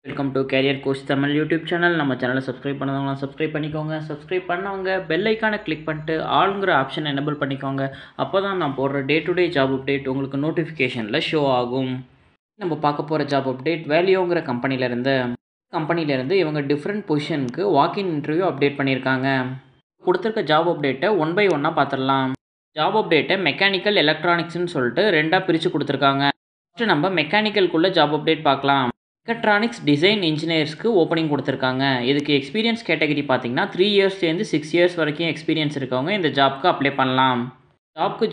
Welcome to carrier coach Tamil YouTube channel. நம்ம சேனலை subscribe பண்ணவங்களாம் subscribe பண்ணிக்கோங்க. சப்ஸ்கிரைப் பண்ணவங்க பெல் ஐக்கானை கிளிக் பண்ணிட்டு ஆளுங்கிற ஆப்ஷன் எனேபிள் பண்ணிக்கோங்க. அப்போ தான் நான் போடுற day to day job update உங்களுக்கு நோட்டிஃபிகேஷனில் ஷோ ஆகும். நம்ம பார்க்க போகிற ஜாப் அப்டேட் வேல்யூங்கிற கம்பெனிலேருந்து இவங்க டிஃப்ரெண்ட் பொசிஷனுக்கு வாக்கின் இன்டர்வியூ அப்டேட் பண்ணியிருக்காங்க. கொடுத்துருக்க ஜாப் அப்டேட்டை ஒன் பை ஒன்னாக பார்த்துடலாம். ஜாப் அப்டேட்டை மெக்கானிக்கல் எலக்ட்ரானிக்ஸ்னு சொல்லிட்டு ரெண்டாக பிரித்து கொடுத்துருக்காங்க. ஃபஸ்ட்டு நம்ம மெக்கானிக்கலுக்குள்ளே ஜாப் அப்டேட் பார்க்கலாம். மெக்கட்ரானிக்ஸ் டிசைன் இன்ஜினியர்ஸ்க்கு ஓப்பனிங் கொடுத்துருக்காங்க. இதுக்கு எக்ஸ்பீரியன்ஸ் கேட்டகரி பார்த்தீங்கன்னா 3 இயர்ஸ்லேருந்து 6 இயர்ஸ் வரைக்கும் எக்ஸ்பீரியன்ஸ் இருக்கவங்க இந்த ஜாப்க்கு அப்ளை பண்ணலாம்.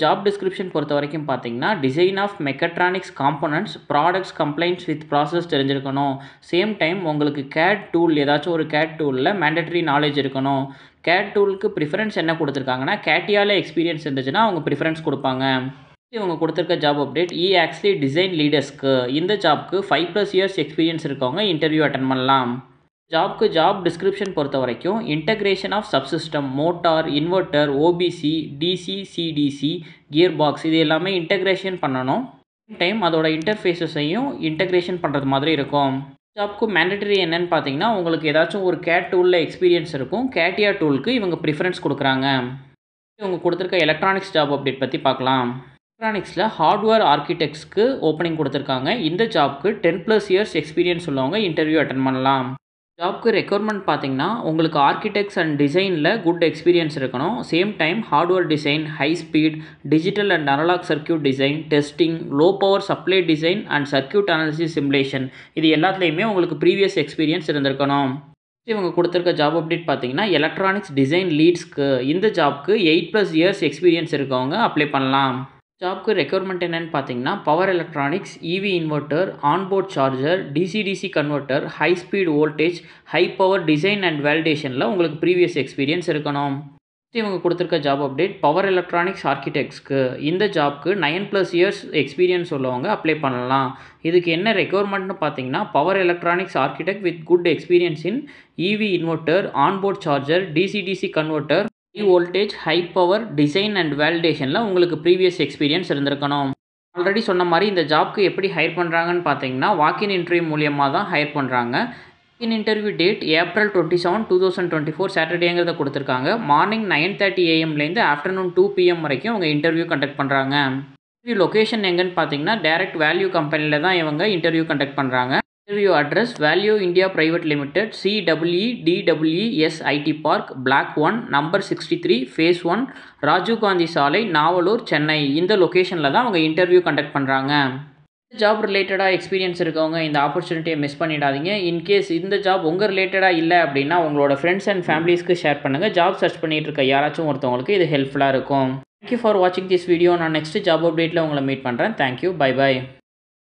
ஜாப் டிஸ்கிரிப்ஷன் பொறுத்த வரைக்கும் பார்த்தீங்கன்னா design of mechatronics components products complaints with process தெரிஞ்சிருக்கணும். சேம் டைம் உங்களுக்கு கேட் டூல் ஏதாச்சும் ஒரு கேட் டூலில் மேண்டட்ரி நாலேஜ் இருக்கணும். கேட் டூலுக்கு ப்ரிஃபரன்ஸ் என்ன கொடுத்துருக்காங்கன்னா கேட்டியால் எக்ஸ்பீரியன்ஸ் இருந்துச்சுன்னா அவங்க ப்ரிஃபரன்ஸ் கொடுப்பாங்க. இவங்க கொடுத்துருக்க ஜாப் அப்டேட் ஆக்சுவலி டிசைன் லீடர்ஸ்க்கு இந்த ஜாப்க்கு 5+ இயர்ஸ் எக்ஸ்பீரியன்ஸ் இருக்கவங்க இன்டர்வியூ அட்டன் பண்ணலாம். ஜாப் டிஸ்கிரிப்ஷன் பொறுத்த வரைக்கும் integration of subsystem motor inverter OBC DC CDC gear box இது எல்லாமே இன்டகிரேஷன் பண்ணணும். டைம் அதோட இன்டர்ஃபேஸஸையும் இன்டகிரேஷன் பண்ணுறது மாதிரி இருக்கும். ஜாப்க்கு மேண்டட்டரி என்னன்னு பார்த்தீங்கன்னா உங்களுக்கு ஏதாச்சும் ஒரு கேட் டூலில் எக்ஸ்பீரியன்ஸ் இருக்கும். கேட்டியா டூலுக்கு இவங்க ப்ரிஃபரன்ஸ் கொடுக்குறாங்க. இவங்க கொடுத்துருக்க எலக்ட்ரானிக்ஸ் ஜாப் அப்டேட் பற்றி பார்க்கலாம். எலக்ட்ரானிக்ஸில் ஹார்ட்வேர் ஆர்கிடெக்ட்ஸ்க்கு ஓப்பனிங் கொடுத்துருக்காங்க. இந்த ஜாப்க்கு 10+ இயர்ஸ் எக்ஸ்பீரியன்ஸ் உள்ளவங்க இன்டர்வியூ அட்டன் பண்ணலாம். ஜாப்க்கு ரெக்யர்மெண்ட் பார்த்தீங்கன்னா உங்களுக்கு ஆர்கிடெக்ட்ஸ் அண்ட் டிசைனில் குட் எக்ஸ்பீரியன்ஸ் இருக்கணும். Same time hardware design high speed digital and analogue circuit design testing low power supply design and circuit analysis simulation இது எல்லாத்துலேயுமே உங்களுக்கு ப்ரீவியஸ் எக்ஸ்பீரியன்ஸ் இருந்திருக்கணும். இவங்க கொடுத்துருக்க ஜாப் அப்டேட் பார்த்தீங்கன்னா எலக்ட்ரானிக்ஸ் டிசைன் லீட்ஸ்க்கு இந்த ஜாப்க்கு 8+ இயர்ஸ் எக்ஸ்பீரியன்ஸ் இருக்கவங்க அப்ளை பண்ணலாம். ஜாப்க்கு ரெக்யர்மெண்ட் என்னென்னு பார்த்தீங்கன்னா power electronics EV inverter onboard charger DC converter high speed voltage high power design and வேலிடேஷனில் உங்களுக்கு ப்ரீவியஸ் எக்ஸ்பீரியன்ஸ் இருக்கணும். இவங்க கொடுத்துருக்க ஜாப் அப்டேட் பவர் எலக்ட்ரானிக்ஸ் ஆர்கிடெக்ட்ஸ்க்கு இந்த ஜாப்க்கு 9+ இயர்ஸ் எக்ஸ்பீரியன்ஸ் உள்ளவங்க அப்ளை பண்ணலாம். இதுக்கு என்ன ரெக்யர்மெண்ட்னு பார்த்தீங்கன்னா power electronics architect with good experience in EV inverter onboard charger DC converter high voltage high power design and வேலிடேஷனில் உங்களுக்கு ப்ரீவியஸ் எக்ஸ்பீரியன்ஸ் இருந்திருக்கணும். ஆல்ரெடி சொன்ன மாதிரி இந்த ஜாப்க்கு எப்படி ஹையர் பண்ணுறாங்கன்னு பார்த்தீங்கன்னா வாக்கின் இன்டர்வியூ மூலியமாக தான் ஹையர் பண்ணுறாங்க. வாக்கின் இன்டர்வியூ டேட் April 27, 2024 சாட்டர்டேங்கிறத கொடுத்துருக்காங்க. மார்னிங் 9:30 AM ஆஃப்டர்நூன் 2 PM வரைக்கும் அவங்க இன்டர்வியூ கண்டக்ட் பண்ணுறாங்க. இன்டர்வியூ லொக்கேஷன் எங்கன்னு பார்த்தீங்கன்னா டைரக்ட் வேல்யூ கம்பெனியில் தான் இவங்க இன்டர்வியூ கண்டக்ட் பண்ணுறாங்க. Interview address value India private limited CEEDWES IT park block 1 number 63 phase 1 Rajiv Gandhi Salai Navalur Chennai இந்த லொக்கேஷனில் தான் அவங்க இன்டர்வியூ கண்டக்ட் பண்ணுறாங்க. ஜாப் ரிலேட்டடாக எக்ஸ்பீரியன்ஸ் இருக்கவங்க இந்த ஆப்பர்ச்சுனிட்டியை மிஸ் பண்ணிடாதீங்க. இன்கேஸ் இந்த ஜாப் உங்கள் ரிலேட்டடாக இல்லை அப்படின்னா உங்களோட ஃப்ரெண்ட்ஸ் அண்ட் ஃபேமிலிஸ்க்கு ஷேர் பண்ணுங்கள். ஜாப் சர்ச் பண்ணிட்டு இருக்க யாராச்சும் ஒருத்தவங்களுக்கு இது ஹெல்ப்ஃபுல்லாக இருக்கும். தேங்க்யூ ஃபார் வாட்சிங் திஸ் வீடியோ. நான் நெக்ஸ்ட் ஜாப் அப்டேட்டில் உங்களை மீட் பண்ணுறேன். தேங்க்யூ. பை.